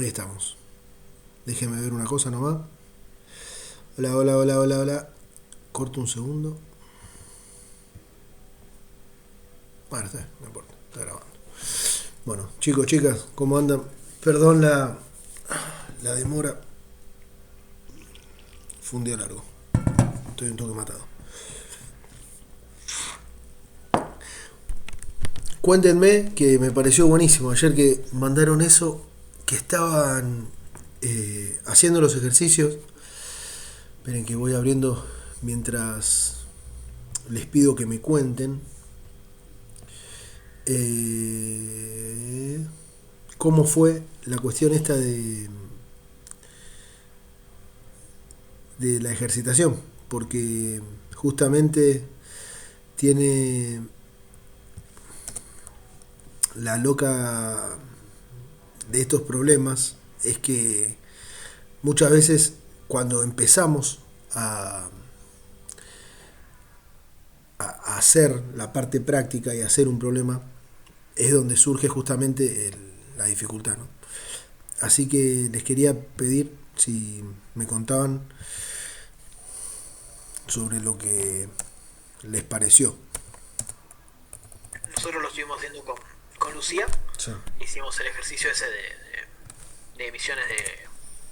Ahí estamos. Déjeme ver una cosa nomás. Hola, hola, hola, hola, hola. Corto un segundo. Bueno, está, no importa, está grabando. Bueno, chicos, chicas, ¿cómo andan? Perdón la demora. Fue un día largo. Estoy un toque matado. Cuéntenme que me pareció buenísimo. Ayer que mandaron eso, que estaban haciendo los ejercicios. Esperen que voy abriendo mientras les pido que me cuenten. ¿Cómo fue la cuestión esta de la ejercitación? Porque justamente tiene la loca de estos problemas es que muchas veces cuando empezamos a hacer la parte práctica y a hacer un problema es donde surge justamente la dificultad, ¿no? Así que les quería pedir si me contaban sobre lo que les pareció. Nosotros lo estuvimos haciendo con Lucía. Sí, Hicimos el ejercicio ese de emisiones de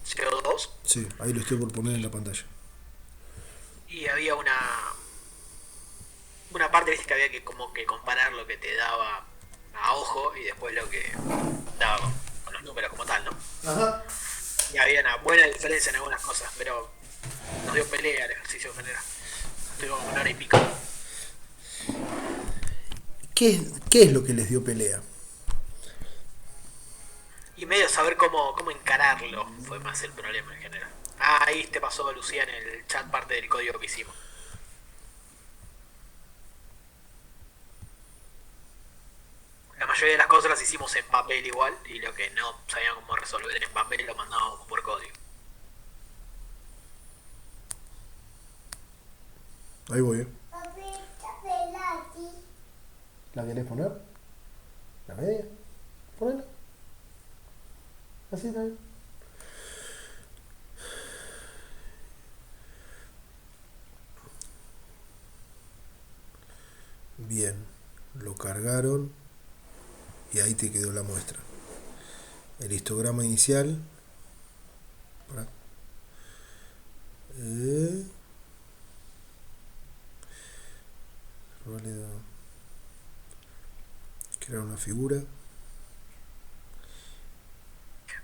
CO2. sí, ahí lo estoy por poner en la pantalla. Y había una parte, viste, que había que como que comparar lo que te daba a ojo y después lo que daba con los números como tal, ¿no? Ajá. Y había una buena diferencia en algunas cosas, pero nos dio pelea el ejercicio en general. Estuvimos como una hora y pico. ¿Qué es lo que les dio pelea? Y medio saber cómo encararlo fue más el problema en general. Ah, ahí te pasó Lucía en el chat parte del código que hicimos. La mayoría de las cosas las hicimos en papel igual y lo que no sabíamos cómo resolver en papel lo mandábamos por código. Ahí voy, ¿eh? ¿La querés poner? ¿La media? Ponela. Así está bien. Bien. Lo cargaron y ahí te quedó la muestra. El histograma inicial. Para, eh, válido. Crear una figura.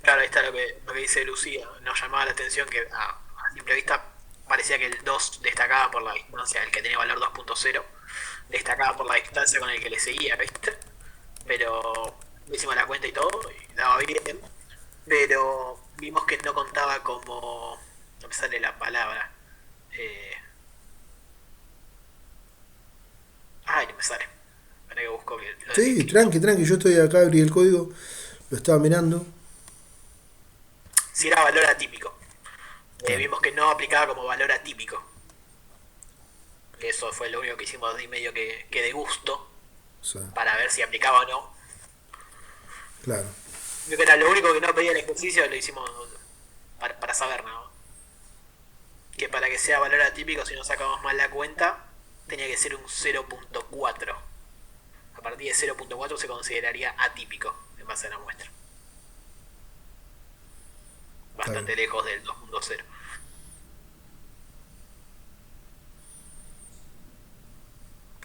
Claro, ahí está lo que dice Lucía. Nos llamaba la atención que a simple vista parecía que el 2 destacaba por la distancia, el que tenía valor 2.0 destacaba por la distancia con el que le seguía, ¿viste? Pero hicimos la cuenta y todo y daba bien. Pero vimos que no contaba como... No me sale la palabra. Eh, ay, no me sale. Para que busco lo del Sí, escrito. tranqui, tranqui. Yo estoy acá, abrí el código. Lo estaba mirando. Si era valor atípico. Claro. Vimos que no aplicaba como valor atípico. Eso fue lo único que hicimos de medio que de gusto O sea, para ver si aplicaba o no. claro. Creo que era lo único que no pedía el ejercicio, lo hicimos para saber, ¿no? Que para que sea valor atípico, si no sacamos mal la cuenta, tenía que ser un 0.4. A partir de 0.4 se consideraría atípico en base a la muestra. Está bien. Bastante lejos del 2.0.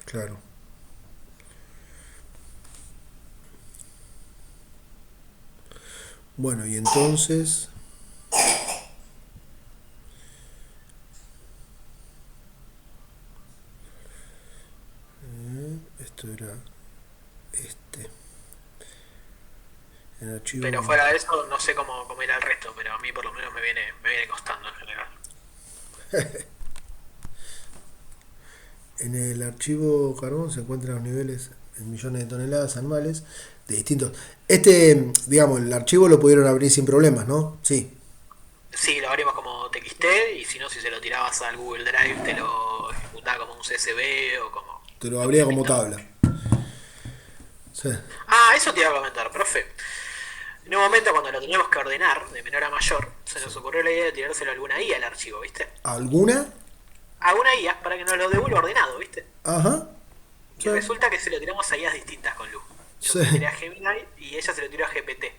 Claro. Bueno, y entonces... esto era este. El Pero archivo... fuera de eso, no sé cómo era el resto, pero a mí por lo menos me viene costando en general. En el archivo carbón se encuentran los niveles en millones de toneladas anuales de distintos... Este, digamos, el archivo lo pudieron abrir sin problemas, ¿no? Sí. Sí, lo abrimos como TXT y si no, si se lo tirabas al Google Drive, te lo ejecutaba como un CSV o como Te lo lo que abría se como pintaba. tabla. Sí. Ah, eso te iba a comentar, profe. En un momento, cuando lo teníamos que ordenar de menor a mayor, se nos ocurrió la idea de tirárselo a alguna IA al archivo, ¿viste? ¿Alguna? A una IA para que nos lo devuelva ordenado, ¿viste? Ajá. Y Sí. resulta que se lo tiramos a IAs distintas con Lu. Yo Sí. se lo tiré a Gemini y ella se lo tiró a GPT.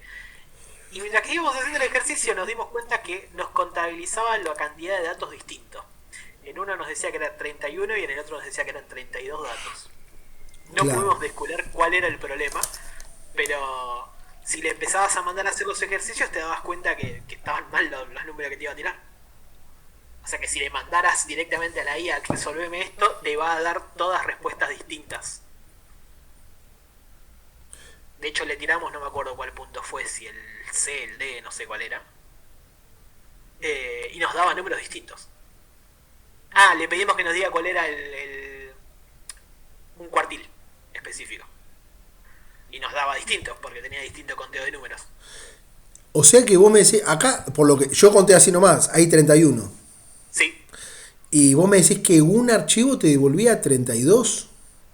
Y mientras que íbamos haciendo el ejercicio nos dimos cuenta que nos contabilizaba la cantidad de datos distintos. En uno nos decía que eran 31 y en el otro nos decía que eran 32 datos. No Claro. pudimos descubrir cuál era el problema, pero si le empezabas a mandar a hacer los ejercicios te dabas cuenta que estaban mal los números que te iba a tirar. O sea que si le mandaras directamente a la IA, resolveme esto, te va a dar todas respuestas distintas. De hecho le tiramos, no me acuerdo cuál punto fue, si el C, el D, no sé cuál era. Y nos daba números distintos. Ah, le pedimos que nos diga cuál era un cuartil específico. Y nos daba distintos, porque tenía distinto conteo de números. O sea que vos me decís, acá, por lo que yo conté así nomás, hay 31. Sí, Y vos me decís que un archivo te devolvía 32.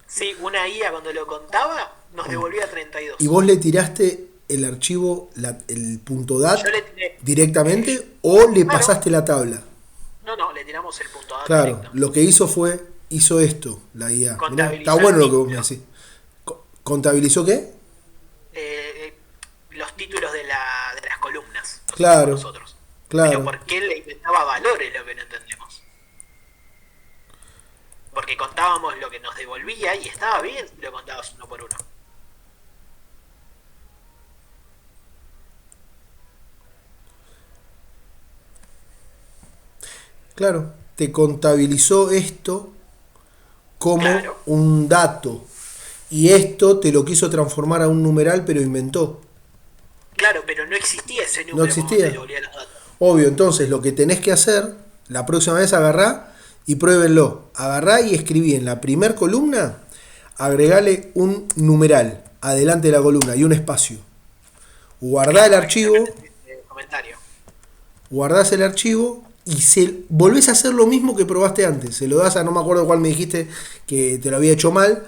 sí, una IA cuando lo contaba nos devolvía 32. Y vos le tiraste el archivo, el punto .dat Yo le tiré. directamente o le Claro. pasaste la tabla. No, le tiramos el punto A Claro, directo. lo que hizo esto, la IA. Mirá, Contabilizó está bueno el lo que vos me título. decís. ¿Contabilizó qué? Los títulos de las columnas. Claro, Nosotros. claro. Pero ¿por qué le inventaba valores lo que no entendemos? Porque contábamos lo que nos devolvía y estaba bien si lo contabas uno por uno. Claro, te contabilizó esto como Claro. un dato. Y esto te lo quiso transformar a un numeral, pero inventó. Claro, pero no existía ese número No cuando existía. te devolvía los datos. Obvio, entonces lo que tenés que hacer, la próxima vez agarrá y pruébenlo. Agarrá y escribí en la primer columna, agregale un numeral adelante de la columna y un espacio. Guardá el archivo, Comentario. guardás el archivo y volvés a hacer lo mismo que probaste antes. Se lo das a, no me acuerdo cuál me dijiste que te lo había hecho mal.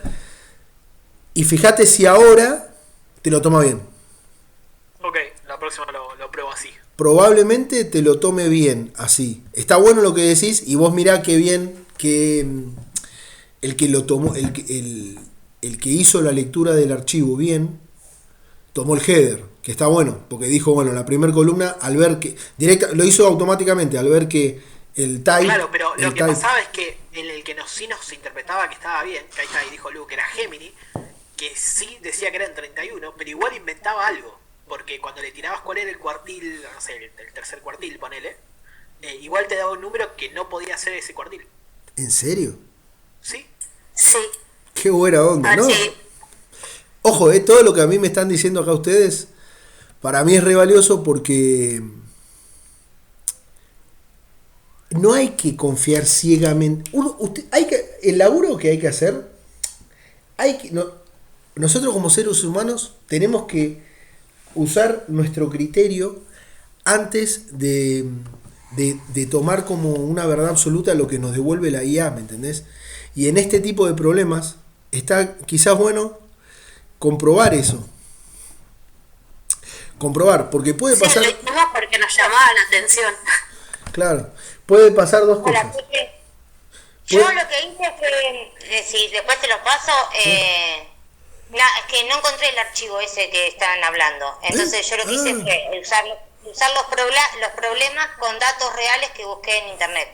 Y fíjate si ahora te lo toma bien. Ok, la próxima lo pruebo así. Probablemente te lo tome bien así. Está bueno lo que decís y vos mirá qué bien que el que lo tomó, el que hizo la lectura del archivo bien, tomó el header, que está bueno, porque dijo, bueno, la primera columna, al ver que, lo hizo automáticamente, al ver que el type... Claro, pero lo el que type, pasaba es que en el que sí nos interpretaba que estaba bien, que ahí está, y dijo Lu que era Gemini, que sí decía que eran 31, pero igual inventaba algo. Porque cuando le tirabas cuál era el cuartil, no sé, el tercer cuartil, ponele, igual te daba un número que no podía ser ese cuartil. ¿En serio? ¿Sí? Sí. Qué buena onda, ¿no? Sí. Ojo, todo lo que a mí me están diciendo acá ustedes, para mí es re valioso porque no hay que confiar ciegamente. El laburo que hay que hacer, nosotros como seres humanos tenemos que usar nuestro criterio antes de tomar como una verdad absoluta lo que nos devuelve la IA, ¿me entendés? Y en este tipo de problemas está quizás bueno comprobar eso. Comprobar, porque puede Sí, pasar... lo hicimos porque nos llamaba la atención. Claro, puede pasar dos Hola, cosas. Pepe. Yo Pues- lo que hice fue, si después te lo paso, es que no encontré el archivo ese que estaban hablando. Entonces yo lo que hice fue usar los problemas con datos reales que busqué en internet.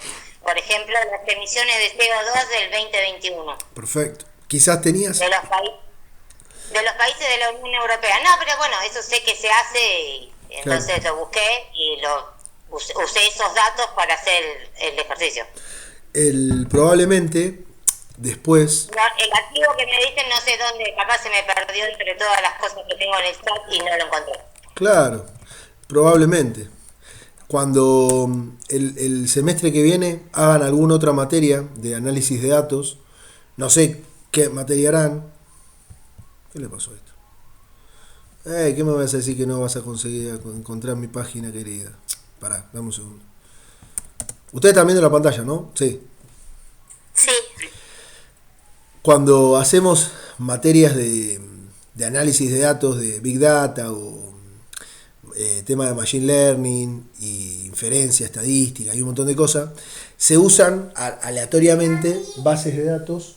Por ejemplo, las emisiones de CO2 del 2021 Perfecto. Quizás tenías... de los países de la Unión Europea. No, pero bueno, eso sé que se hace y entonces Claro. lo busqué y usé esos datos para hacer el ejercicio. Probablemente después... No, el archivo que me dicen no sé dónde, capaz se me perdió entre todas las cosas que tengo en el chat y no lo encontré. Claro, probablemente. Cuando el semestre que viene hagan alguna otra materia de análisis de datos, no sé qué materia harán. ¿Qué le pasó a esto? ¿Qué me vas a decir que no vas a conseguir encontrar mi página querida? Pará, dame un segundo. Ustedes están viendo la pantalla, ¿no? Sí. Sí, Cuando hacemos materias de análisis de datos, de Big Data o tema de Machine Learning y inferencia, estadística y un montón de cosas, se usan aleatoriamente bases de datos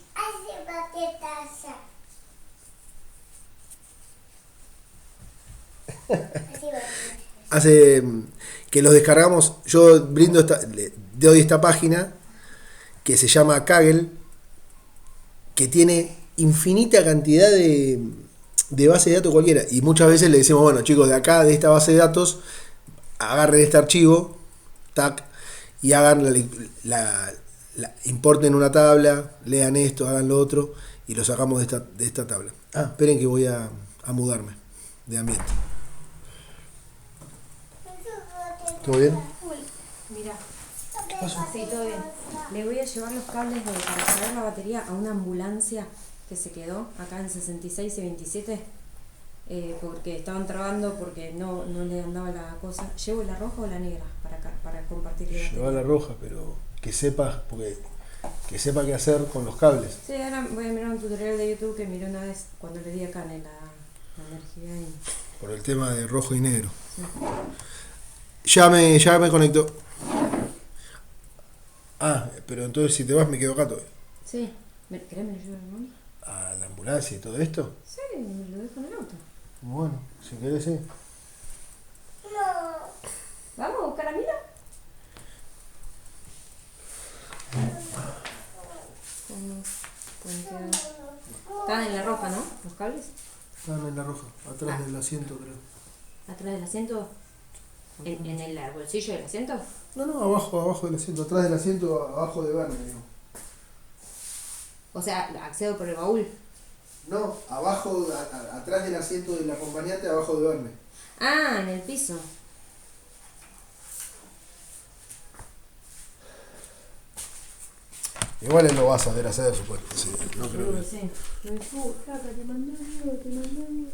hace que los descargamos. Yo le doy esta página que se llama Kaggle, que tiene infinita cantidad de bases de datos cualquiera, y muchas veces le decimos, bueno chicos, de acá, de esta base de datos, agarren este archivo, tac, y hagan importen una tabla, lean esto, hagan lo otro, y lo sacamos de esta tabla. Esperen que voy a mudarme de ambiente. ¿Todo bien? Mira, ¿Qué pasó? sí, todo bien. Le voy a llevar los cables para cargar la batería a una ambulancia que se quedó acá en 66 y 27, porque estaban trabando porque no le andaba la cosa. ¿Llevo la roja o la negra para compartir la batería? Lleva la roja, pero que sepa qué hacer con los cables. Sí, ahora voy a mirar un tutorial de YouTube que miré una vez cuando le di a Cane la energía y... Por el tema de rojo y negro. Sí. Ya me conectó. Pero entonces si te vas me quedo acá todavía. Sí. ¿Querés me lo llevo al móvil? ¿A la ambulancia y todo esto? Sí, me lo dejo en el auto. Bueno, si querés, sí. ¿Vamos a buscar a Mira? ¿Cómo pueden quedar? Están en la roja, ¿no? Los cables. Están en la roja, atrás del asiento, creo. ¿Atrás del asiento? ¿En el bolsillo del asiento? No, abajo del asiento, atrás del asiento, abajo de Verne, digo. O sea, accedo por el baúl. No, abajo, atrás del asiento del acompañante, abajo de Verne. Ah, en el piso. Igual él lo va a saber hacer, supuesto. Sí, no creo que... Sí. Te mandó Dios.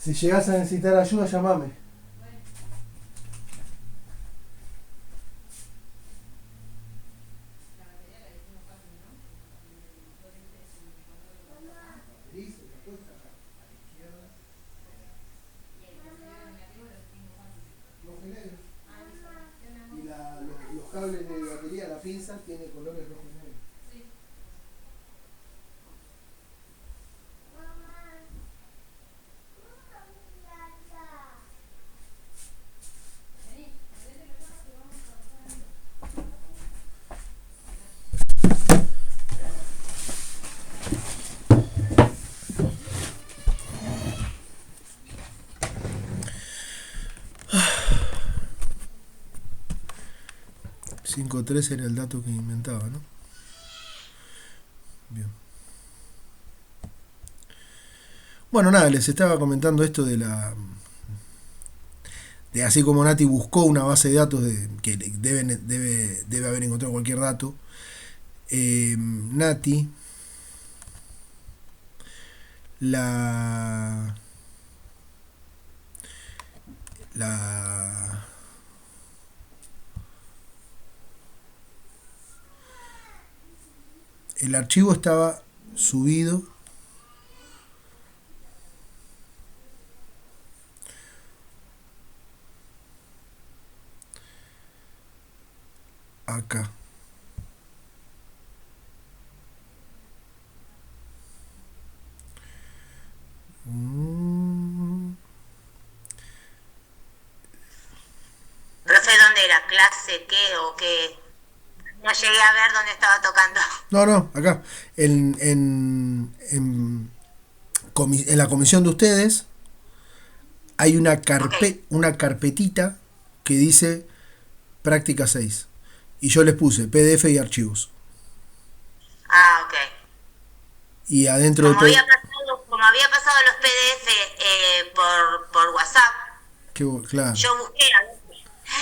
Si llegas a necesitar ayuda, llamame. Y los cables de batería, la pinza, tiene colores rojo y negro. Cinco tres era el dato que inventaba, ¿no? Bien. Bueno, nada, les estaba comentando esto de así como Nati buscó una base de datos que debe haber encontrado cualquier dato. Nati el archivo estaba subido acá. Profe, ¿dónde era? ¿Clase qué o qué? No llegué a ver dónde estaba tocando. No, acá. En la comisión de ustedes hay Ok. una carpetita que dice práctica 6. Y yo les puse PDF y archivos. Ah, ok. Y adentro de PDF. Como había pasado los PDF por WhatsApp, Claro. yo busqué a ver.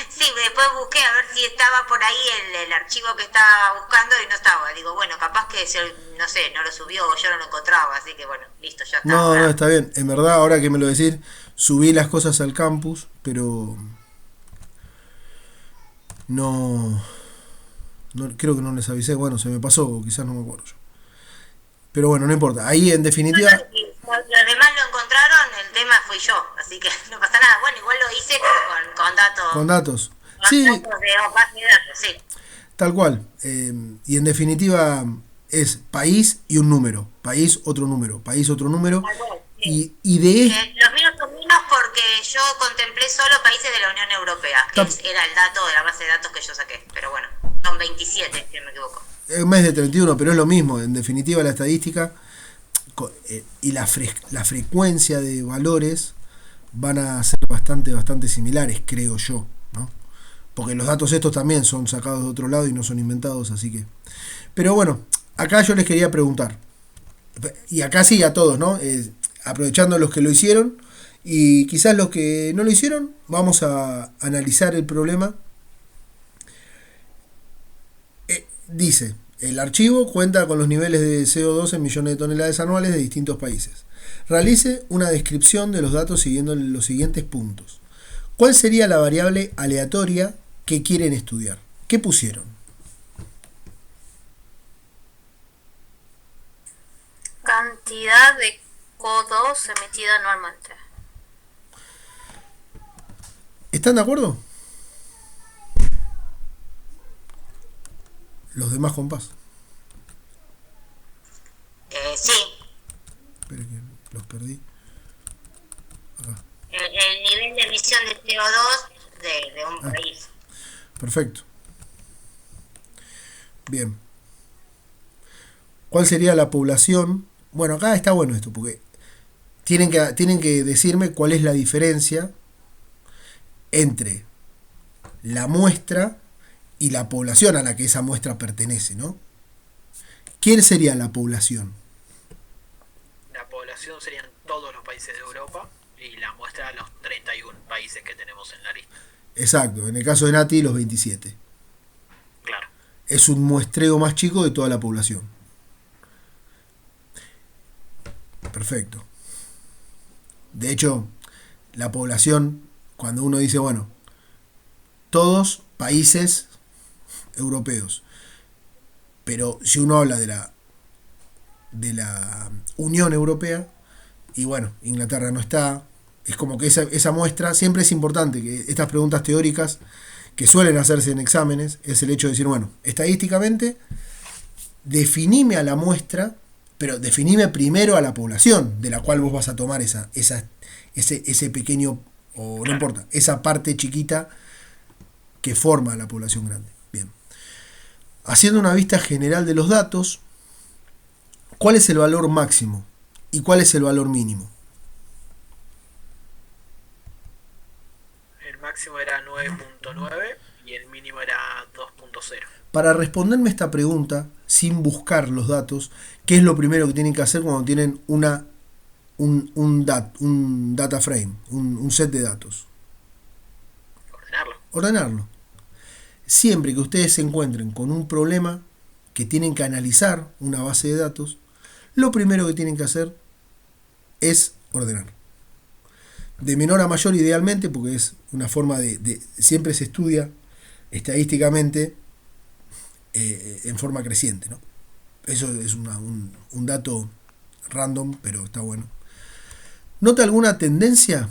Sí, después busqué a ver si estaba por ahí el archivo que estaba buscando y no estaba. Digo, bueno, capaz que, no sé, no lo subió o yo no lo encontraba, así que bueno, listo, ya está. No, está bien. En verdad, ahora que me lo decís, subí las cosas al campus, pero no, creo que no les avisé. Bueno, se me pasó, o quizás no me acuerdo yo. Pero bueno, no importa. Ahí en definitiva, Los demás lo encontraron, el tema fui yo, así que no pasa nada. Bueno, igual lo hice con datos, con datos. con Sí, datos de base de datos, sí. tal cual. Y en definitiva es país y un número. País, otro número. País, otro número. Tal cual, sí. Y de Los míos son menos porque yo contemplé solo países de la Unión Europea, que era el dato de la base de datos que yo saqué. Pero bueno, son 27, si no me equivoco. un mes de 31, pero es lo mismo. En definitiva, la estadística y la frecuencia de valores van a ser bastante similares, creo yo, ¿no? Porque los datos estos también son sacados de otro lado y no son inventados, así que... Pero bueno, acá yo les quería preguntar, y acá sí a todos, ¿no? Aprovechando los que lo hicieron y quizás los que no lo hicieron, vamos a analizar el problema. Dice, el archivo cuenta con los niveles de CO2 en millones de toneladas anuales de distintos países. Realice una descripción de los datos siguiendo los siguientes puntos. ¿Cuál sería la variable aleatoria que quieren estudiar? ¿Qué pusieron? Cantidad de CO2 emitida anualmente. ¿Están de acuerdo? Los demás compás. Sí, Espera que los perdí. Acá. el nivel de emisión de CO2 de un país. Perfecto. Bien. ¿Cuál sería la población? Bueno, acá está bueno esto, porque tienen que decirme cuál es la diferencia entre la muestra y la población a la que esa muestra pertenece, ¿no? ¿Quién sería la población? La población serían todos los países de Europa y la muestra los 31 países que tenemos en la lista. Exacto, en el caso de Nati, los 27. Claro. Es un muestreo más chico de toda la población. Perfecto. De hecho, la población, cuando uno dice, bueno, todos países europeos, pero si uno habla de la Unión Europea, y bueno, Inglaterra no está, es como que esa muestra, siempre es importante que estas preguntas teóricas que suelen hacerse en exámenes, es el hecho de decir, bueno, estadísticamente, definime a la muestra, pero definime primero a la población de la cual vos vas a tomar ese pequeño, o no importa, esa parte chiquita que forma la población grande. Bien. Haciendo una vista general de los datos, ¿cuál es el valor máximo y cuál es el valor mínimo? El máximo era 9.9 y el mínimo era 2.0. Para responderme esta pregunta, sin buscar los datos, ¿qué es lo primero que tienen que hacer cuando tienen un data frame, un set de datos? Ordenarlo. Siempre que ustedes se encuentren con un problema que tienen que analizar una base de datos, lo primero que tienen que hacer es ordenar. De menor a mayor idealmente, porque es una forma siempre se estudia estadísticamente en forma creciente, ¿no? Eso es un dato random, pero está bueno. ¿Nota alguna tendencia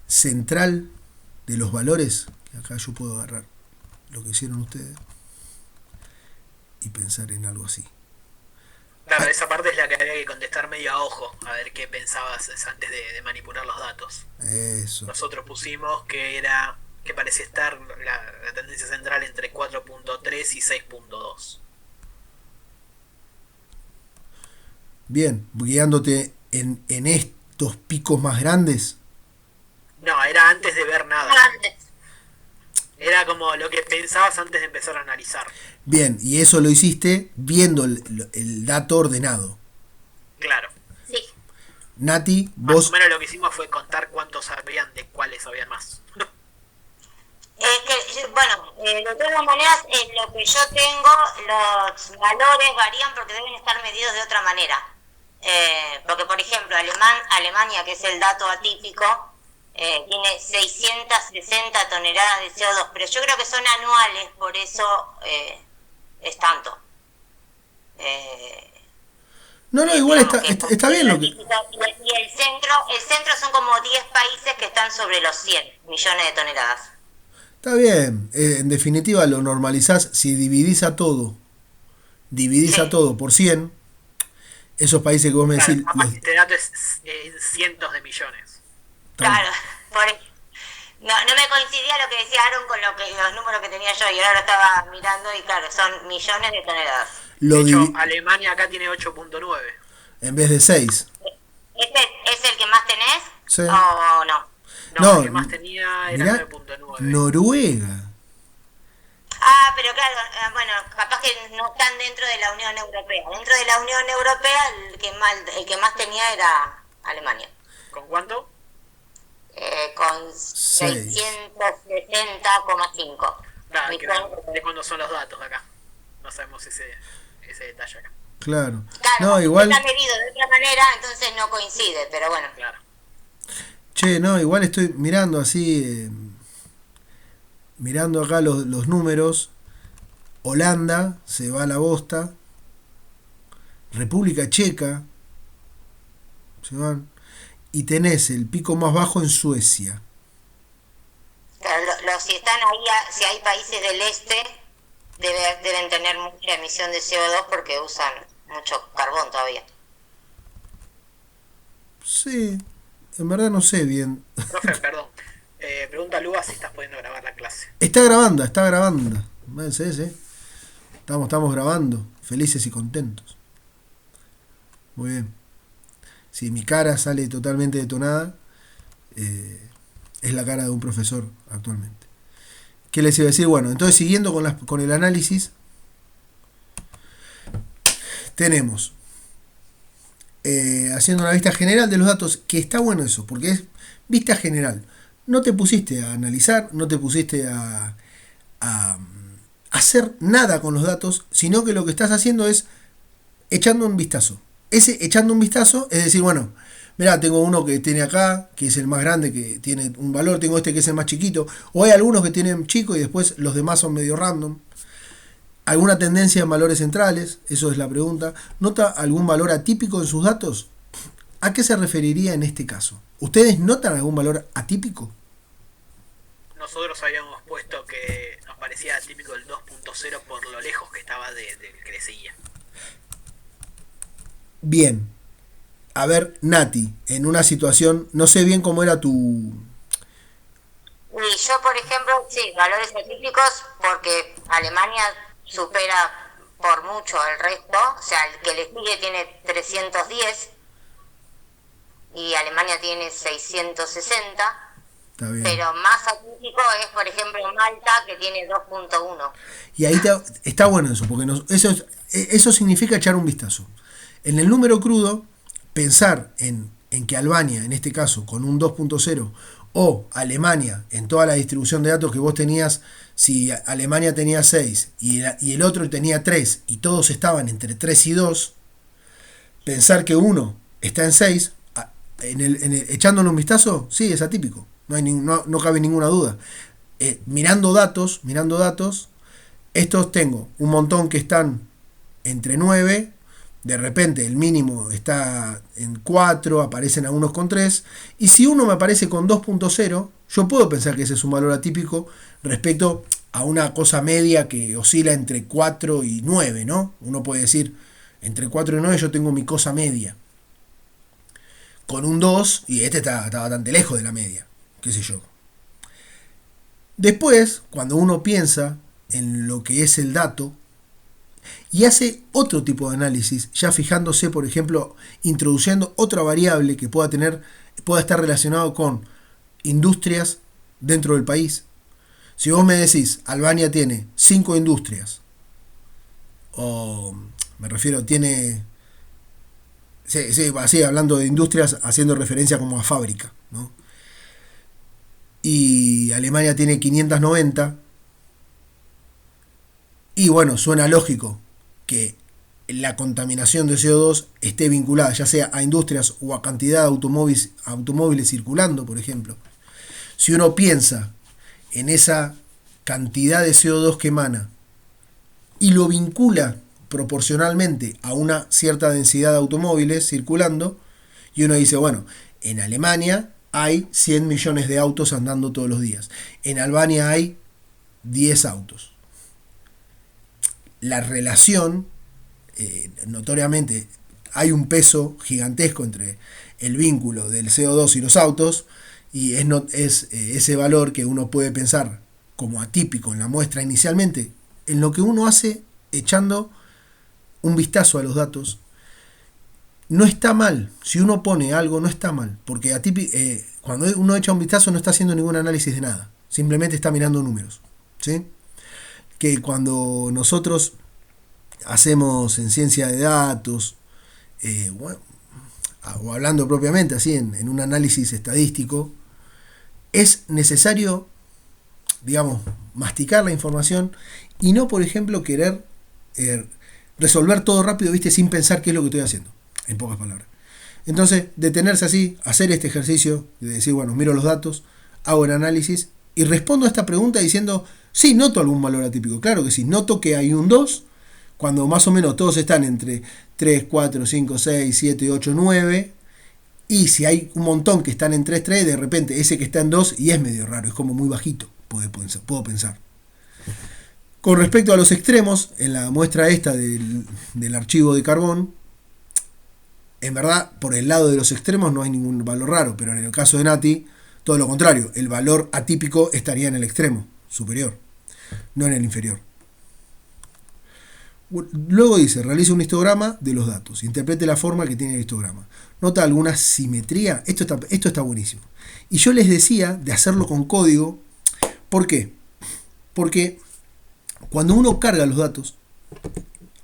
central de los valores Acá yo puedo agarrar lo que hicieron ustedes y pensar en algo así. Claro, esa parte es la que había que contestar medio a ojo, a ver qué pensabas antes de manipular los datos. Eso. Nosotros pusimos que parecía estar la tendencia central entre 4.3 y 6.2. Bien, guiándote en estos picos más grandes. No, era antes de ver nada. Antes. Era como lo que pensabas antes de empezar a analizar. Bien, y eso lo hiciste viendo el dato ordenado. Claro. Sí. Nati, Más vos... o menos lo que hicimos fue contar cuántos sabían de cuáles había más. Bueno, de todas maneras, en lo que yo tengo, los valores varían porque deben estar medidos de otra manera. Porque, por ejemplo, Alemania, que es el dato atípico, tiene 660 toneladas de CO2, pero yo creo que son anuales, por eso es tanto. No, igual está bien lo que... Y el centro son como 10 países que están sobre los 100 millones de toneladas. Está bien, en definitiva lo normalizás, si dividís a todo por 100, esos países que vos me decís... Claro, este dato es cientos de millones. Claro, no me coincidía lo que decía Aaron con los números que tenía yo, y ahora lo estaba mirando y claro, son millones de toneladas. De hecho, Alemania acá tiene 8.9. En vez de 6. ¿Es el que más tenés? Sí. ¿O no? No, el que más tenía era 9.9. Noruega. Ah, pero claro, bueno, capaz que no están dentro de la Unión Europea. Dentro de la Unión Europea el que más tenía era Alemania. ¿Con cuánto? Con 660,5. Claro, de cuándo son los datos de acá. No sabemos ese detalle acá. Claro. Claro, No, igual... está medido de otra manera, entonces no coincide, pero bueno. Claro. Che, no, igual estoy mirando así, mirando acá los números. Holanda se va a la bosta. República Checa se van. Y tenés el pico más bajo en Suecia. Claro, si están ahí, si hay países del este, deben tener mucha emisión de CO2 porque usan mucho carbón todavía. Sí, en verdad no sé bien. Profe, perdón. Pregunta a Luba si estás pudiendo grabar la clase. Está grabando. Sí. Estamos grabando, felices y contentos. Muy bien. Si mi cara sale totalmente detonada, es la cara de un profesor actualmente. ¿Qué les iba a decir? Bueno, entonces siguiendo con el análisis, tenemos haciendo una vista general de los datos, que está bueno eso, porque es vista general. No te pusiste a analizar, no te pusiste a hacer nada con los datos, sino que lo que estás haciendo es echando un vistazo. Ese echando un vistazo es decir, bueno, mirá, tengo uno que tiene acá, que es el más grande, que tiene un valor, tengo este que es el más chiquito, o hay algunos que tienen chico y después los demás son medio random. ¿Alguna tendencia en valores centrales? Eso es la pregunta. ¿Nota algún valor atípico en sus datos? ¿A qué se referiría en este caso? ¿Ustedes notan algún valor atípico? Nosotros habíamos puesto que nos parecía atípico el 2.0 por lo lejos que estaba del que le seguía. Bien. A ver, Nati, en una situación, no sé bien cómo era tu... Y yo, por ejemplo, sí, valores atípicos, porque Alemania supera por mucho el resto, o sea, el que le sigue tiene 310 y Alemania tiene 660, Está bien. pero más atípico es, por ejemplo, Malta, que tiene 2.1. Y ahí está bueno eso, porque eso significa echar un vistazo. En el número crudo, pensar en que Albania, en este caso, con un 2.0, o Alemania, en toda la distribución de datos que vos tenías, si Alemania tenía 6 y el otro tenía 3, y todos estaban entre 3 y 2, pensar que uno está en 6, echándole un vistazo, sí, es atípico, no cabe ninguna duda. Mirando datos, estos tengo un montón que están entre 9, de repente el mínimo está en 4, aparecen algunos con 3, y si uno me aparece con 2.0, yo puedo pensar que ese es un valor atípico respecto a una cosa media que oscila entre 4 y 9, ¿no? Uno puede decir, entre 4 y 9 yo tengo mi cosa media. Con un 2, y este está bastante lejos de la media, qué sé yo. Después, cuando uno piensa en lo que es el dato, y hace otro tipo de análisis, ya fijándose, por ejemplo, introduciendo otra variable que pueda estar relacionado con industrias dentro del país. Si vos me decís, Albania tiene 5 industrias, o me refiero, tiene, sí, así hablando de industrias, haciendo referencia como a fábrica, ¿no? Y Alemania tiene 590, y bueno, suena lógico que la contaminación de CO2 esté vinculada ya sea a industrias o a cantidad de automóviles circulando, por ejemplo. Si uno piensa en esa cantidad de CO2 que emana y lo vincula proporcionalmente a una cierta densidad de automóviles circulando, y uno dice, bueno, en Alemania hay 100 millones de autos andando todos los días, en Albania hay 10 autos. La relación, notoriamente, hay un peso gigantesco entre el vínculo del CO2 y los autos, y es ese valor que uno puede pensar como atípico en la muestra inicialmente, en lo que uno hace echando un vistazo a los datos. No está mal, si uno pone algo no está mal, porque cuando uno echa un vistazo no está haciendo ningún análisis de nada, simplemente está mirando números, ¿sí? Que cuando nosotros hacemos en ciencia de datos, bueno, o hablando propiamente así en un análisis estadístico, es necesario, digamos, masticar la información y no, por ejemplo, querer resolver todo rápido, ¿viste? Sin pensar qué es lo que estoy haciendo, en pocas palabras. Entonces, detenerse así, hacer este ejercicio de decir, bueno, miro los datos, hago el análisis y respondo a esta pregunta diciendo, sí, noto algún valor atípico. Claro que sí, noto que hay un 2, cuando más o menos todos están entre 3, 4, 5, 6, 7, 8, 9. Y si hay un montón que están en 3, 3, de repente ese que está en 2 y es medio raro, es como muy bajito, puedo pensar. Con respecto a los extremos, en la muestra esta del archivo de carbón, en verdad, por el lado de los extremos no hay ningún valor raro, pero en el caso de Nati, todo lo contrario, el valor atípico estaría en el extremo superior, no en el inferior. Luego dice, realiza un histograma de los datos, interprete la forma que tiene el histograma. ¿Nota alguna simetría? Esto está buenísimo. Y yo les decía de hacerlo con código. ¿Por qué? Porque cuando uno carga los datos,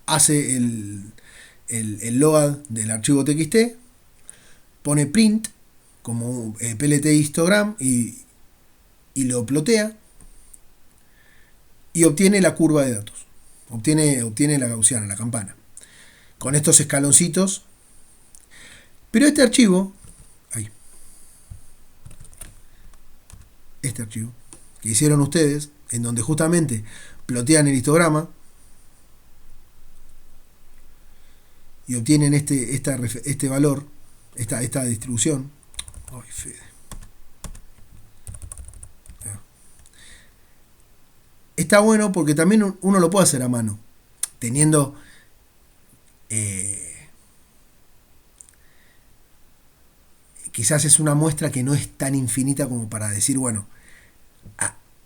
hace el load del archivo txt, pone print como plt histogram y lo plotea y obtiene la curva de datos. Obtiene la gaussiana, la campana, con estos escaloncitos. Pero este archivo que hicieron ustedes, en donde justamente plotean el histograma y obtienen este valor, esta distribución. Ay, Fede. Está bueno porque también uno lo puede hacer a mano, teniendo quizás es una muestra que no es tan infinita como para decir, bueno,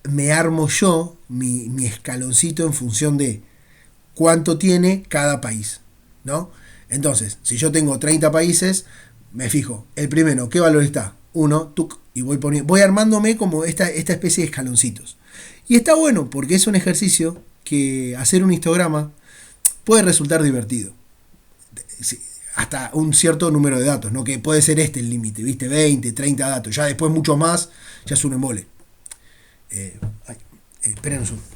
me armo yo mi escaloncito en función de cuánto tiene cada país, ¿no? Entonces, si yo tengo 30 países, me fijo, el primero, ¿qué valor está? 1, tuc, y voy armándome como esta especie de escaloncitos. Y está bueno porque es un ejercicio que hacer un histograma puede resultar divertido. Hasta un cierto número de datos, ¿no? Que puede ser el límite, ¿viste? 20, 30 datos. Ya después mucho más, ya es un embole. Esperen un segundo.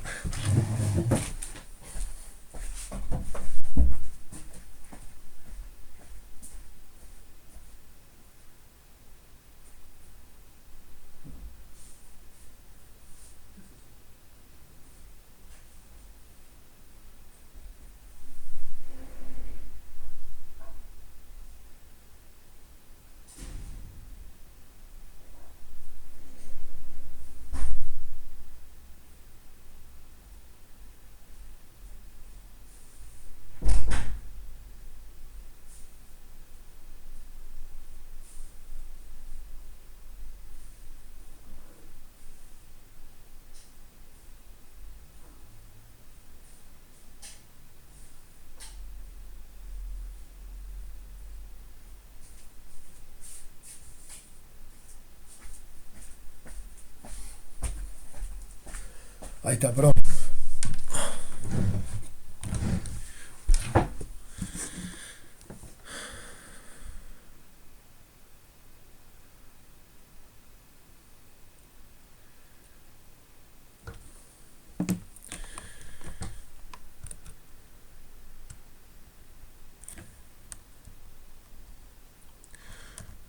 Ahí está, perdón.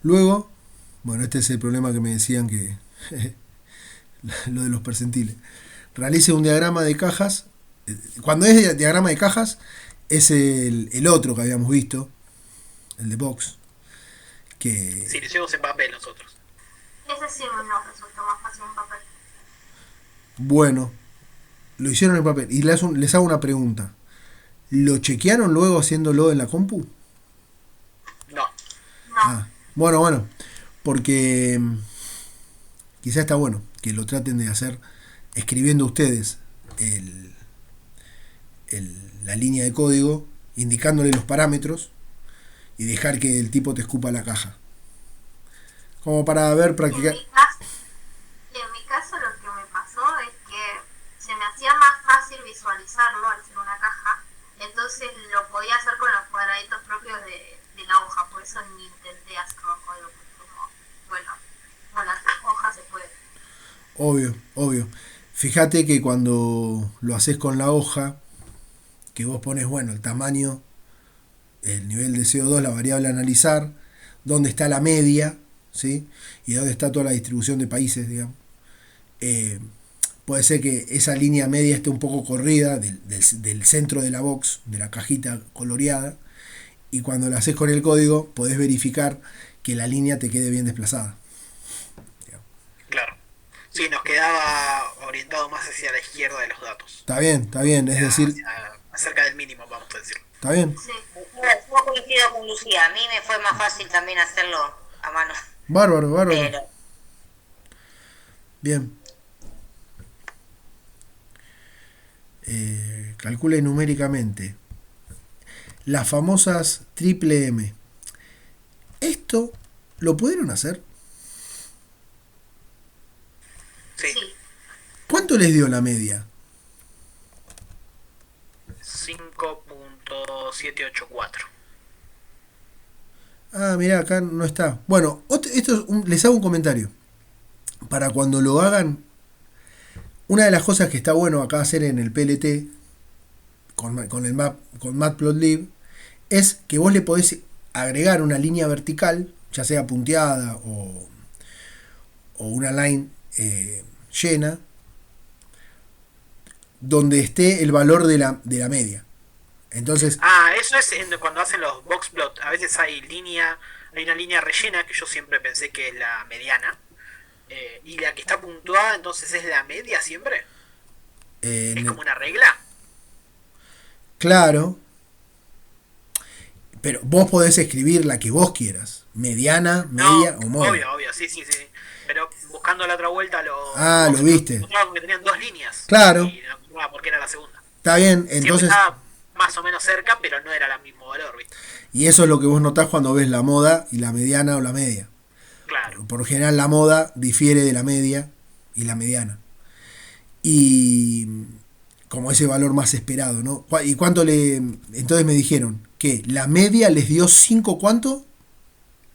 Luego, bueno, este es el problema que me decían que lo de los percentiles. Realice un diagrama de cajas. Cuando es diagrama de cajas, es el otro que habíamos visto, el de box. Que Sí, lo hicimos en papel nosotros. Ese sí nos resultó más fácil en papel. bueno, lo hicieron en papel. Y les hago una pregunta. ¿Lo chequearon luego haciéndolo en la compu? No. Ah, bueno, porque quizá está bueno que lo traten de hacer escribiendo ustedes la línea de código, indicándole los parámetros y dejar que el tipo te escupa la caja. Como para ver practicar. En mi caso lo que me pasó es que se me hacía más fácil visualizarlo al ser una caja, entonces lo podía hacer con los cuadraditos propios de la hoja, por eso ni intenté hacerlo en código, porque como, bueno, con las hojas se puede. Obvio. Fíjate que cuando lo haces con la hoja, que vos pones, bueno, el tamaño, el nivel de CO2, la variable a analizar, dónde está la media, ¿sí? Y dónde está toda la distribución de países, digamos. Puede ser que esa línea media esté un poco corrida del centro de la box, de la cajita coloreada, y cuando la haces con el código podés verificar que la línea te quede bien desplazada. Claro. Sí, nos quedaba orientado más hacia la izquierda de los datos. Está bien, es decir, Acerca del mínimo, vamos a decir. está bien. Sí. Yo coincido con Lucía, a mí me fue más fácil también hacerlo a mano. Bárbaro. Pero Bien. Calcule numéricamente las famosas triple M. ¿Esto lo pudieron hacer? Sí. Sí. ¿Cuánto les dio la media? 5.784. Ah, mirá, acá no está. Bueno, les hago un comentario. Para cuando lo hagan, una de las cosas que está bueno acá hacer en el PLT con Matplotlib es que vos le podés agregar una línea vertical, ya sea punteada o una line llena, donde esté el valor de la media. Entonces, Eso es cuando hacen los boxplot. A veces hay una línea rellena que yo siempre pensé que es la mediana. Y la que está puntuada entonces es la media siempre. Es como una regla. claro, pero vos podés escribir la que vos quieras, mediana, media o moda. Obvio, sí. Pero buscando la otra vuelta lo viste. encontraba que tenían dos líneas. Claro. Y no encontraba por qué era la segunda. Está bien, Siempre entonces, estaba más o menos cerca, pero no era el mismo valor, ¿viste? y eso es lo que vos notás cuando ves la moda y la mediana o la media. Claro. Por lo general la moda difiere de la media y la mediana. Y como ese valor más esperado, ¿no? ¿Y cuánto entonces me dijeron que la media les dio 5 cuánto?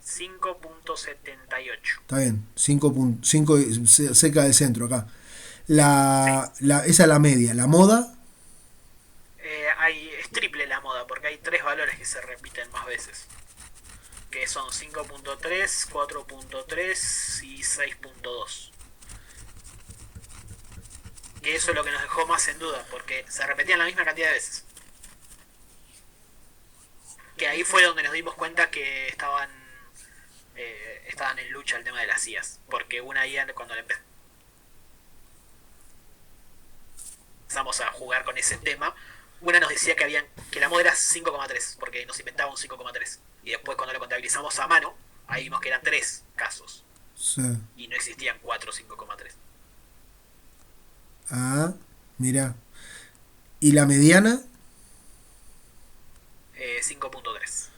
5.78. Está bien, 5 cerca del centro acá. Esa es la media. La moda, Es triple la moda, porque hay tres valores que se repiten más veces. Que son 5.3, 4.3 y 6.2. Que eso es lo que nos dejó más en duda, porque se repetían la misma cantidad de veces. Que ahí fue donde nos dimos cuenta que estaban en lucha el tema de las IAs. Porque una IA, cuando le empezamos a jugar con ese tema, una nos decía que la moda era 5,3, porque nos inventaba un 5,3. Y después cuando lo contabilizamos a mano, ahí vimos que eran 3 casos. sí. Y no existían 4 5,3. Mira. ¿Y la mediana? 5.3.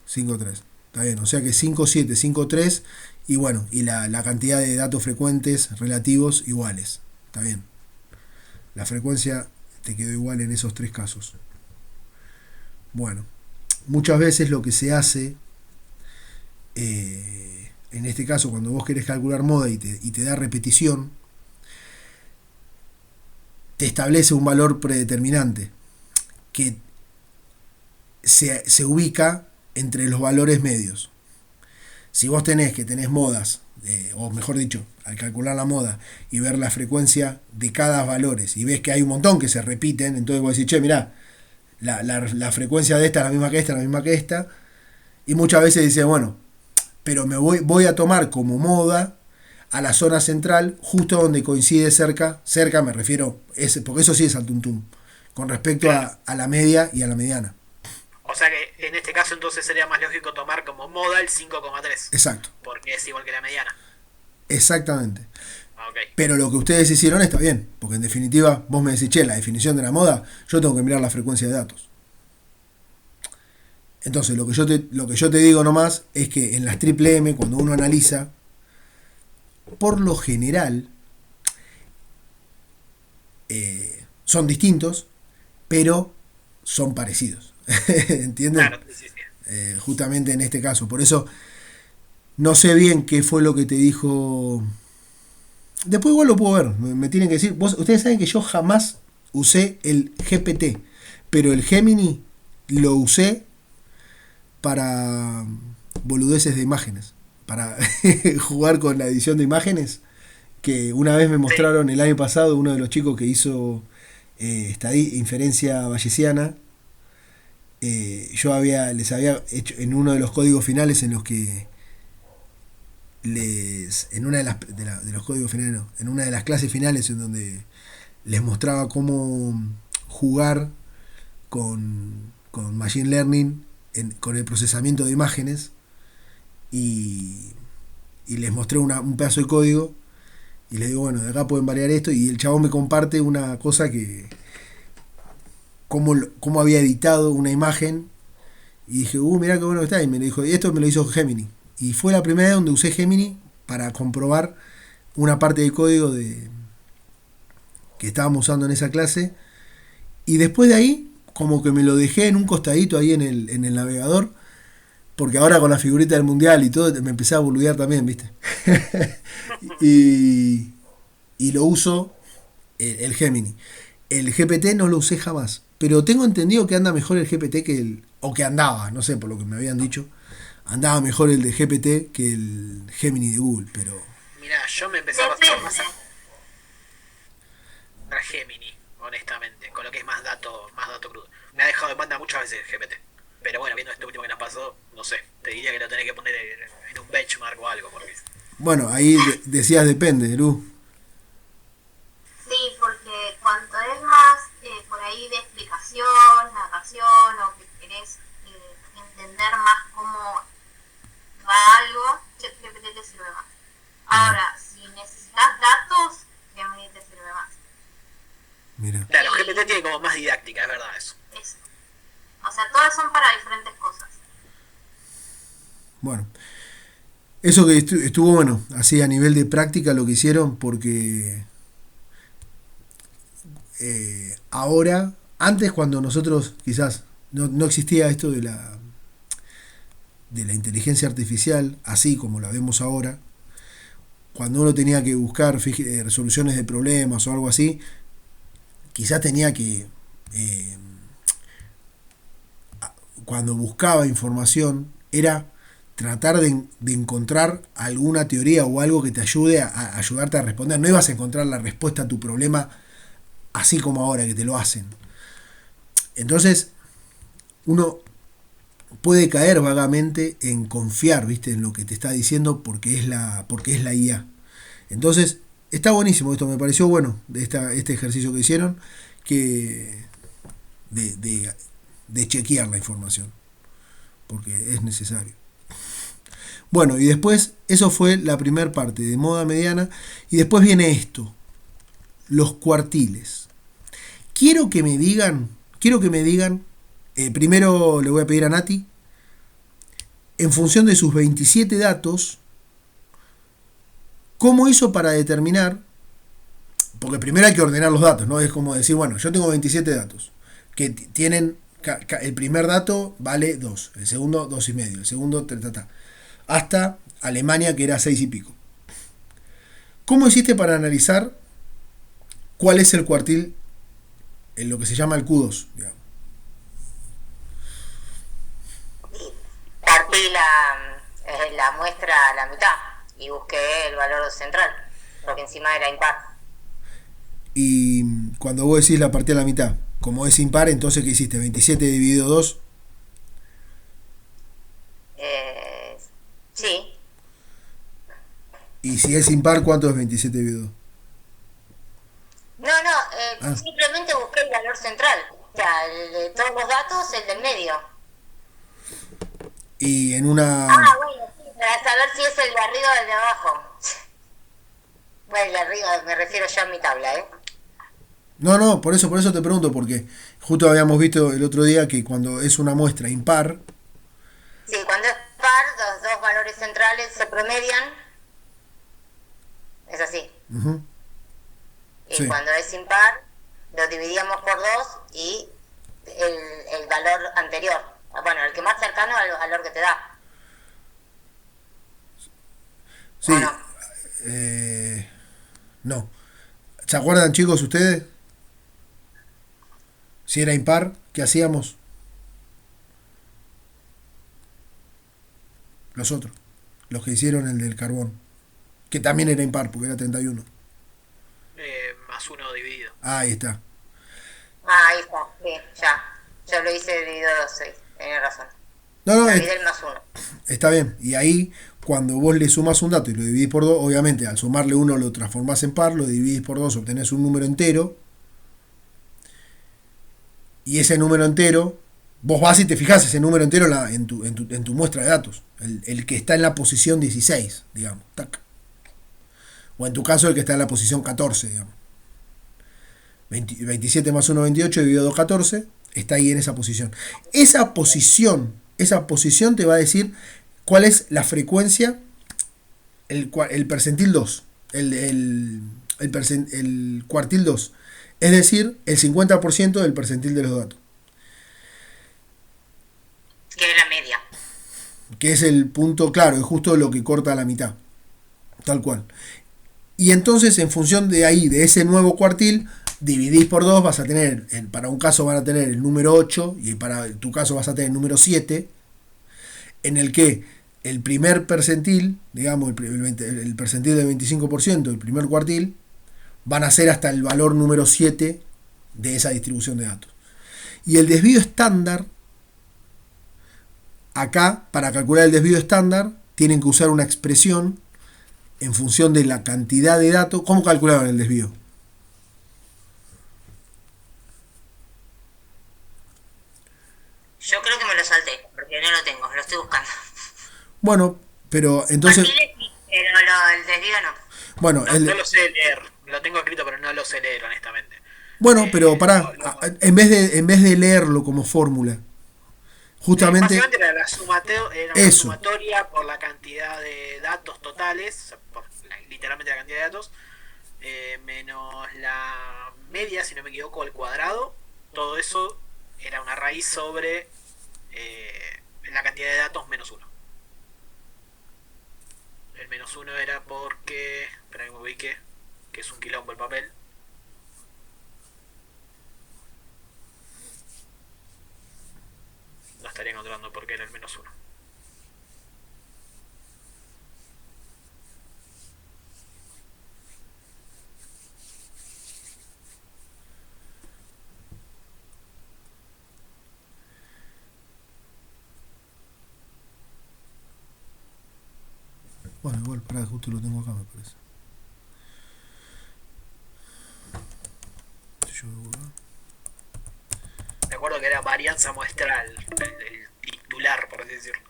5,3. Está bien, o sea que 5,7, 5,3 y bueno, y la cantidad de datos frecuentes relativos iguales. Está bien. La frecuencia te quedó igual en esos 3 casos. Bueno, muchas veces lo que se hace, en este caso, cuando vos querés calcular moda y te da repetición, te establece un valor predeterminante que se ubica entre los valores medios. Si vos tenés modas, o mejor dicho, al calcular la moda y ver la frecuencia de cada valores y ves que hay un montón que se repiten, entonces vos decís, che, mirá, la frecuencia de esta es la misma que esta, la misma que esta, y muchas veces dices, bueno, pero voy a tomar como moda a la zona central, justo donde coincide cerca me refiero, porque eso sí es al tuntum, con respecto a la media y a la mediana. O sea que en este caso entonces sería más lógico tomar como moda el 5,3. Exacto. Porque es igual que la mediana. Exactamente. Okay. Pero lo que ustedes hicieron está bien, porque en definitiva vos me decís, che, la definición de la moda, yo tengo que mirar la frecuencia de datos. Entonces lo que yo te digo nomás es que en las triple M, cuando uno analiza, por lo general son distintos, pero son parecidos. ¿Entienden? Claro, sí. Justamente en este caso. Por eso no sé bien qué fue lo que te dijo. Después igual lo puedo ver. Me tienen que decir. Ustedes saben que yo jamás usé el GPT, pero el Gemini lo usé para boludeces de imágenes, para jugar con la edición de imágenes, que una vez me mostraron el año pasado uno de los chicos que hizo inferencia bayesiana. Yo les había hecho en uno de los códigos finales en los que en una de los códigos finales, no, en una de las clases finales en donde les mostraba cómo jugar con Machine Learning con el procesamiento de imágenes, y les mostré un pedazo de código y les digo, bueno, de acá pueden variar esto, y el chabón me comparte una cosa que cómo había editado una imagen, y dije, mirá qué bueno que está, y me dijo, y esto me lo hizo Gemini, y fue la primera vez donde usé Gemini para comprobar una parte del código que estábamos usando en esa clase, y después de ahí como que me lo dejé en un costadito ahí en el navegador, porque ahora con la figurita del mundial y todo me empecé a boludear también, ¿viste? y lo uso el Gemini. El GPT no lo usé jamás, pero tengo entendido que anda mejor el GPT que andaba, no sé, por lo que me habían dicho, andaba mejor el de GPT que el Gemini de Google, pero... Mirá, yo me empecé a pasar más a Gemini, honestamente, con lo que es más dato crudo. Me ha dejado de banda muchas veces el GPT. Pero bueno, viendo este último que nos pasó, no sé, te diría que lo tenés que poner en un benchmark o algo, porque... Bueno, ahí decías depende, Lu. Sí, porque cuanto es más por ahí de explicación, narración, o que querés entender más cómo va algo, ChatGPT te sirve más. Ahora, si necesitas datos, Gemini te sirve más. Mira. Claro, GPT tiene como más didáctica, es verdad eso. Eso. O sea, todas son para diferentes cosas. Bueno, eso que estuvo bueno, así a nivel de práctica lo que hicieron, porque ahora, antes cuando nosotros quizás no existía esto de la inteligencia artificial, así como la vemos ahora, cuando uno tenía que buscar resoluciones de problemas o algo así, quizás tenía que... cuando buscaba información era tratar de encontrar alguna teoría o algo que te ayude a ayudarte a responder. No ibas a encontrar la respuesta a tu problema así como ahora que te lo hacen. Entonces uno puede caer vagamente en confiar, ¿viste?, en lo que te está diciendo porque es la IA. Entonces está buenísimo esto, me pareció bueno de este ejercicio que hicieron, que de chequear la información, porque es necesario. Bueno, y después, eso fue la primera parte de moda mediana, y después viene esto, los cuartiles. Quiero que me digan, primero le voy a pedir a Nati, en función de sus 27 datos, cómo hizo para determinar, porque primero hay que ordenar los datos, ¿no? Es como decir, bueno, yo tengo 27 datos, que tienen, el primer dato vale 2, el segundo 2,5, el segundo hasta Alemania, que era 6 y pico. ¿Cómo hiciste para analizar cuál es el cuartil en lo que se llama el Q2, digamos? Partí la muestra a la mitad y busqué el valor central, porque encima era impar. Y cuando vos decís la partida a la mitad, como es impar, entonces ¿qué hiciste? 27 dividido 2. Sí. Y si es impar, ¿cuánto es 27 dividido 2? No, simplemente busqué el valor central. O sea, el de todos los datos, el del medio. Y en una... Bueno, sí, para saber si es el de arriba o el de abajo. Bueno, el de arriba me refiero yo a mi tabla, ¿eh? No, por eso te pregunto, porque justo habíamos visto el otro día que cuando es una muestra impar... Sí, cuando es par, los dos valores centrales se promedian. Es así. Uh-huh. Y Sí. cuando es impar, lo dividíamos por 2 y el valor anterior. Bueno, el que más cercano al valor que te da. Sí. ¿O no? No. ¿Se acuerdan, chicos, ustedes? Si era impar, ¿qué hacíamos? Los otros. Los que hicieron el del carbón. Que también era impar, porque era 31. Más 1 dividido. Ahí está. Ahí está, sí, ya. Yo lo hice dividido 2, sí, tenés razón. No, Dividí el más 1. está bien. Y ahí, cuando vos le sumás un dato y lo dividís por 2, obviamente al sumarle 1 lo transformás en par, lo dividís por 2, obtenés un número entero. Y ese número entero, vos vas y te fijás ese número entero en tu muestra de datos. El que está en la posición 16, digamos. Tac. O en tu caso, el que está en la posición 14, digamos. 27 más 1, 28, dividido 2, 14. Está ahí en esa posición. Esa posición te va a decir cuál es la frecuencia, el percentil 2, el cuartil 2. Es decir, el 50% del percentil de los datos. Que es la media. Que es el punto, claro, es justo lo que corta a la mitad. Tal cual. Y entonces, en función de ahí, de ese nuevo cuartil, dividís por 2, vas a tener, para un caso van a tener el número 8, y para tu caso vas a tener el número 7, en el que el primer percentil, digamos, el percentil del 25%, el primer cuartil, van a ser hasta el valor número 7 de esa distribución de datos. Y el desvío estándar, acá, para calcular el desvío estándar, tienen que usar una expresión en función de la cantidad de datos. ¿Cómo calculaban el desvío? Yo creo que me lo salté, porque no lo tengo, lo estoy buscando. Bueno, pero entonces... Pero el desvío no. Bueno, No lo sé leer. Lo tengo escrito, pero no lo sé leer, honestamente. bueno, pero pará, en vez de leerlo como fórmula, justamente... Básicamente era una sumatoria por la cantidad de datos totales, por literalmente la cantidad de datos, menos la media, si no me equivoco, al cuadrado. Todo eso era una raíz sobre la cantidad de datos menos 1. El menos 1 era porque... Espera que me ubique, que es un quilombo el papel. No estaría encontrando por qué era el menos 1. Bueno, igual, pará, justo lo tengo acá, me parece. Me acuerdo que era varianza muestral, el titular, por así decirlo.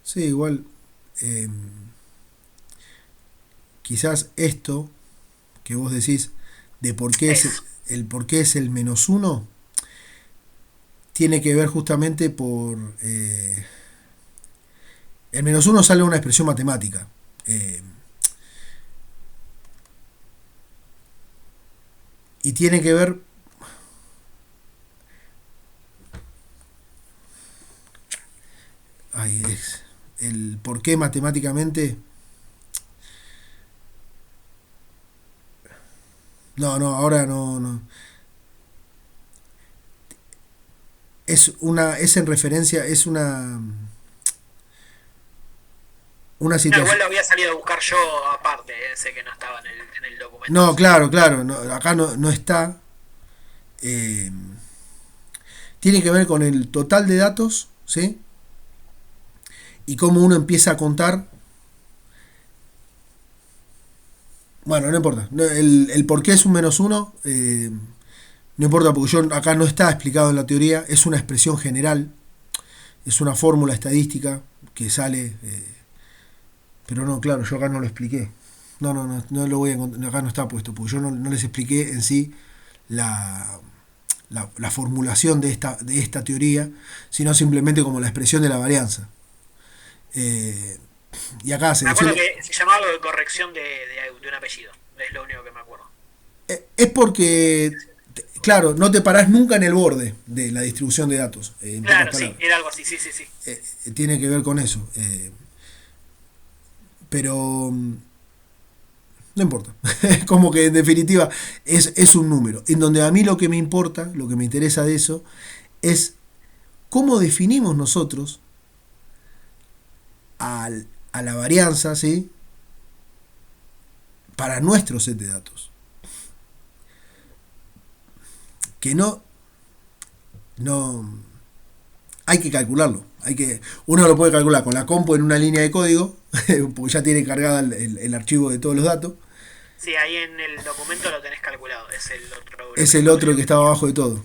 Sí, igual, quizás esto que vos decís de por qué es el menos 1 tiene que ver justamente por... el menos 1 sale de una expresión matemática. y tiene que ver... Ahí es. El por qué matemáticamente... No, ahora no. Es en referencia, es una No, situación. igual lo había salido a buscar yo aparte, sé que no estaba en el documento. No, claro, no, acá no está. Eh, tiene que ver con el total de datos, ¿sí? Y cómo uno empieza a contar. Bueno, no importa. El por qué es un menos uno, no importa, porque yo acá no está explicado en la teoría. Es una expresión general, es una fórmula estadística que sale. Pero no, claro, yo acá no lo expliqué. No lo voy a encontrar, acá no está puesto, porque yo no les expliqué en sí la formulación de esta teoría, sino simplemente como la expresión de la varianza. Y acá se Me acuerdo define. que se llamaba algo de corrección de un apellido, es lo único que me acuerdo. Es porque, claro, no te parás nunca en el borde de la distribución de datos. En pocas Claro, sí, palabras. era algo así, sí. Tiene que ver con eso. Pero no importa. Como que en definitiva es un número. En donde a mí lo que me importa, lo que me interesa de eso, es cómo definimos nosotros a la varianza, ¿sí? Para nuestro set de datos. Que no hay que calcularlo. Uno lo puede calcular con la compu en una línea de código, porque ya tiene cargada el archivo de todos los datos. Sí, ahí en el documento lo tenés calculado, es el otro. Es el otro que estaba abajo de todo.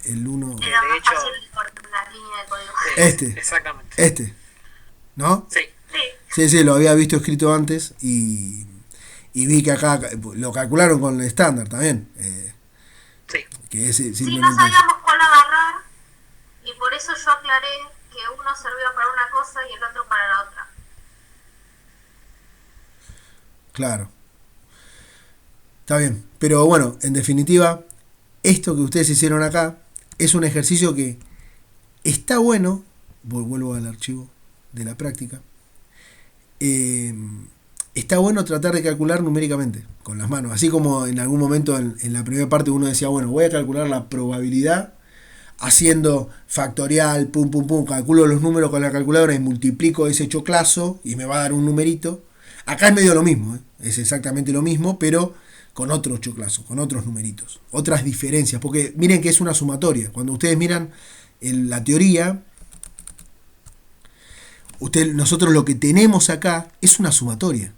El 1. Era de más hecho, fácil por la línea de código. Exactamente. ¿No? Sí. Sí, lo había visto escrito antes y vi que acá lo calcularon con el estándar también. Sí. Que es Sí, simplemente no sabíamos cuál agarrar y por eso yo aclaré que uno servía para una cosa y el otro para la otra. Claro. Está bien. Pero bueno, en definitiva, esto que ustedes hicieron acá es un ejercicio que está bueno. Vuelvo al archivo de la práctica. Está bueno tratar de calcular numéricamente con las manos. Así como en algún momento en la primera parte uno decía, bueno, voy a calcular la probabilidad haciendo factorial, calculo los números con la calculadora y multiplico ese choclazo y me va a dar un numerito. Acá es medio lo mismo, es exactamente lo mismo, pero con otros choclazos, con otros numeritos, otras diferencias, porque miren que es una sumatoria. Cuando ustedes miran la teoría, nosotros lo que tenemos acá es una sumatoria.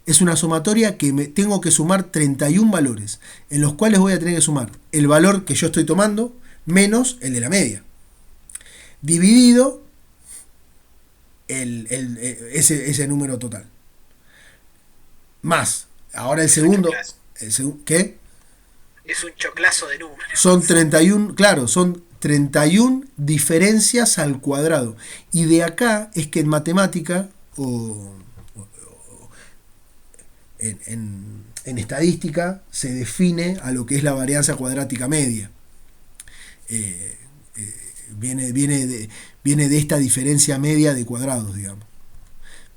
Es una sumatoria que tengo que sumar 31 valores, en los cuales voy a tener que sumar el valor que yo estoy tomando menos el de la media, dividido ese número total. Más, ahora el segundo... ¿Qué? Es un choclazo de números. Son 31, claro, son 31 diferencias al cuadrado. Y de acá es que en matemática en estadística se define a lo que es la varianza cuadrática media. Viene de esta diferencia media de cuadrados, digamos.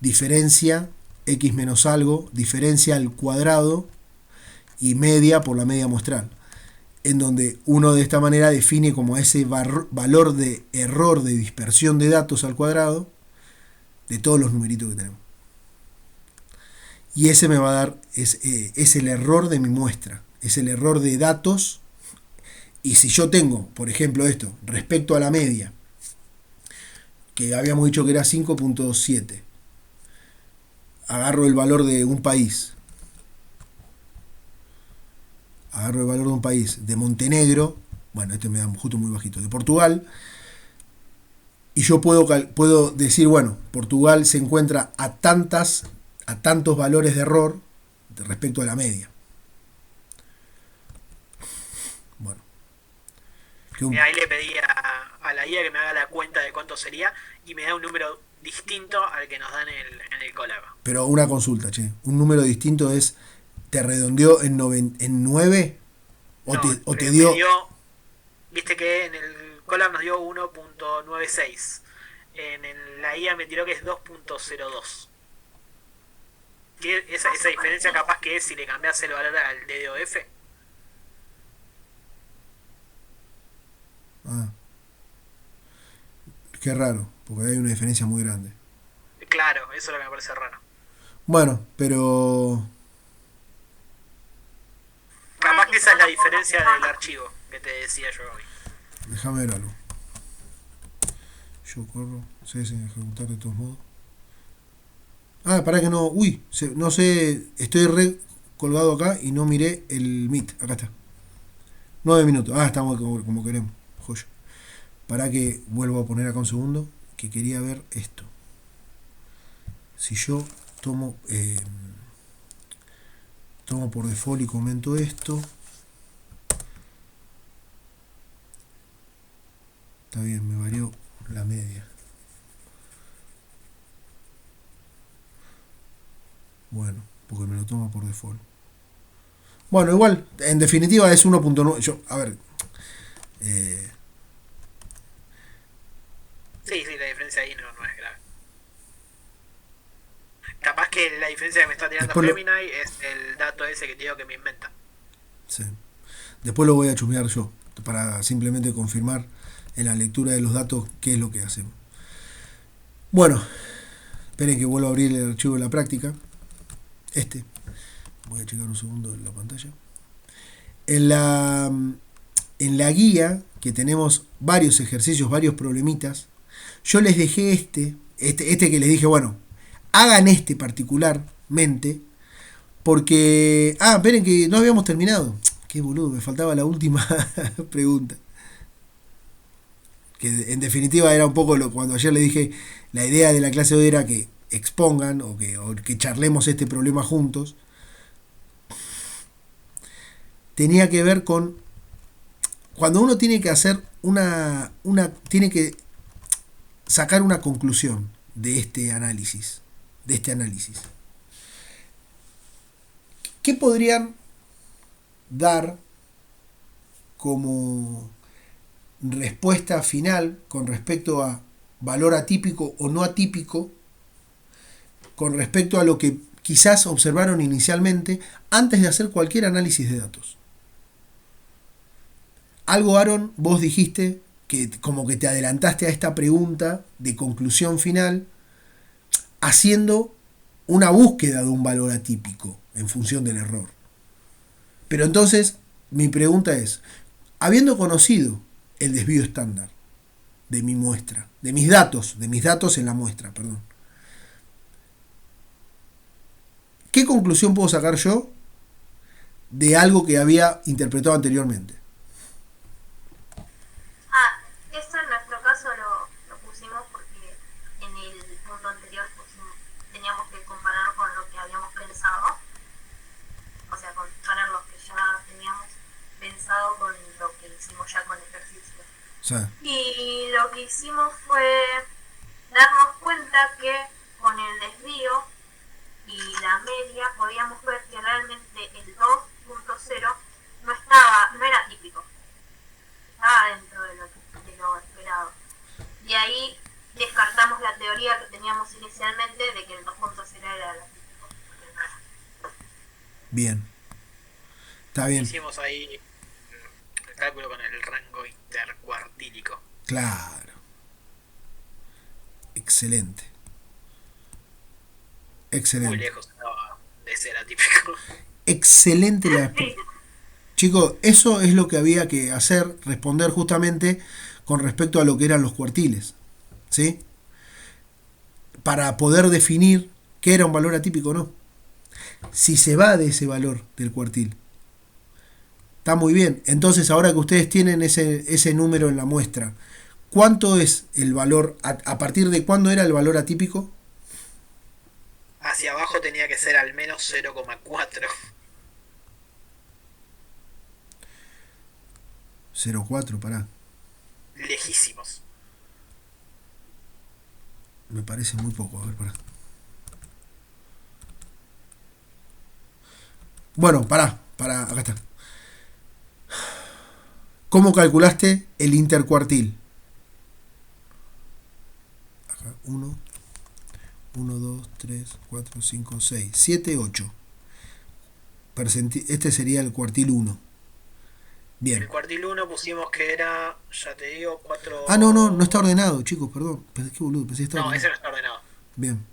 Diferencia x menos algo, diferencia al cuadrado y media por la media muestral, en donde uno de esta manera define como ese valor de error de dispersión de datos al cuadrado de todos los numeritos que tenemos. Y ese me va a dar, es el error de mi muestra, es el error de datos. Y si yo tengo, por ejemplo, esto, respecto a la media, que habíamos dicho que era 5.7, agarro el valor de un país, de Montenegro, bueno, este me da justo muy bajito, de Portugal, y yo puedo decir, bueno, Portugal se encuentra a tantos valores de error respecto a la media. Bueno. Ahí le pedí a la IA que me haga la cuenta de cuánto sería y me da un número distinto al que nos dan en el Colaba. Pero una consulta, un número distinto es, ¿te redondeó en 9? o te me dio... viste que en el Colab nos dio 1.96. En la IA me tiró que es 2.02. Esa diferencia capaz que es si le cambias el valor al DDoF. Ah, qué raro, porque hay una diferencia muy grande. Claro, eso es lo que me parece raro. Bueno, pero... Capaz que esa es la diferencia del archivo que te decía yo hoy. Déjame ver algo. Yo corro, sé sin ejecutar de todos modos. Ah, pará que no... Uy, no sé, estoy re colgado acá y no miré el Meet. Acá está. 9 minutos. Ah, estamos como queremos. Joya. Pará que vuelvo a poner acá un segundo, que quería ver esto. Si yo tomo por default y comento esto. Está bien, me varió la media. Bueno, porque me lo toma por default. Bueno, igual, en definitiva es 1.9. Yo, a ver. Sí, la diferencia ahí no es grave. Capaz que la diferencia que me está tirando Gemini es el dato ese que te digo que me inventa. Sí. Después lo voy a chusmear yo, para simplemente confirmar en la lectura de los datos qué es lo que hacemos. Bueno, esperen que vuelva a abrir el archivo de la práctica. Voy a checar un segundo en la pantalla. En la guía, que tenemos varios ejercicios, varios problemitas, yo les dejé este que les dije, bueno, hagan este particularmente, porque... Ah, esperen que no habíamos terminado. Qué boludo, me faltaba la última pregunta. Que en definitiva era un poco cuando ayer le dije, la idea de la clase de hoy era que expongan o que charlemos este problema juntos. Tenía que ver con cuando uno tiene que hacer tiene que sacar una conclusión de este análisis. ¿Qué podrían dar como respuesta final con respecto a valor atípico o no atípico, con respecto a lo que quizás observaron inicialmente antes de hacer cualquier análisis de datos? Algo, Aaron, vos dijiste que como que te adelantaste a esta pregunta de conclusión final haciendo una búsqueda de un valor atípico en función del error. Pero entonces, mi pregunta es, habiendo conocido el desvío estándar de mi muestra, de mis datos en la muestra, perdón, ¿qué conclusión puedo sacar yo de algo que había interpretado anteriormente? Esto en nuestro caso lo pusimos porque en el punto anterior teníamos que comparar con lo que habíamos pensado, o sea, comparar lo que ya teníamos pensado con lo que hicimos ya con el ejercicio. Sí. Y lo que hicimos fue darnos cuenta que con el desvío y la media podíamos ver que realmente el 2.0 no era típico, estaba dentro de lo esperado. Y ahí descartamos la teoría que teníamos inicialmente de que el 2.0 era lo típico. Bien. Está bien. Hicimos ahí el cálculo con el rango intercuartílico. Claro. Excelente. Muy lejos estaba de ser atípico. Excelente la... Chicos, eso es lo que había que hacer, responder justamente con respecto a lo que eran los cuartiles, ¿sí? Para poder definir qué era un valor atípico o no. Si se va de ese valor del cuartil. Está muy bien. Entonces, ahora que ustedes tienen ese número en la muestra, ¿cuánto es el valor? ¿A partir de cuándo era el valor atípico? Hacia abajo tenía que ser al menos 0,4. 0,4, pará. Lejísimos. Me parece muy poco, a ver, pará. Bueno, pará, acá está. ¿Cómo calculaste el intercuartil? Acá, 1, 2, 3, 4, 5, 6, 7, 8. Este sería el cuartil 1. Bien. El cuartil 1 pusimos que era, ya te digo, 4... Ah, no está ordenado, chicos, perdón. Qué boludo, pensé que estaba No, ordenado. ese no está ordenado. Bien.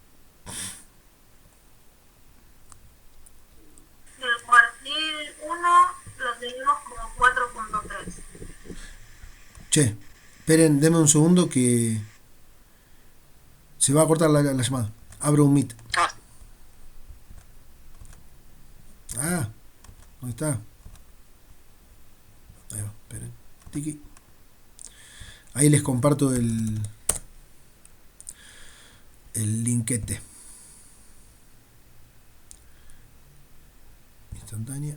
El cuartil 1 lo tenemos como 4.3. Che, esperen, denme un segundo que se va a cortar la llamada. Abro un Meet. Ah, ¿dónde está? Ahí va, esperen. Tiki. Ahí les comparto el linkete. Instantánea.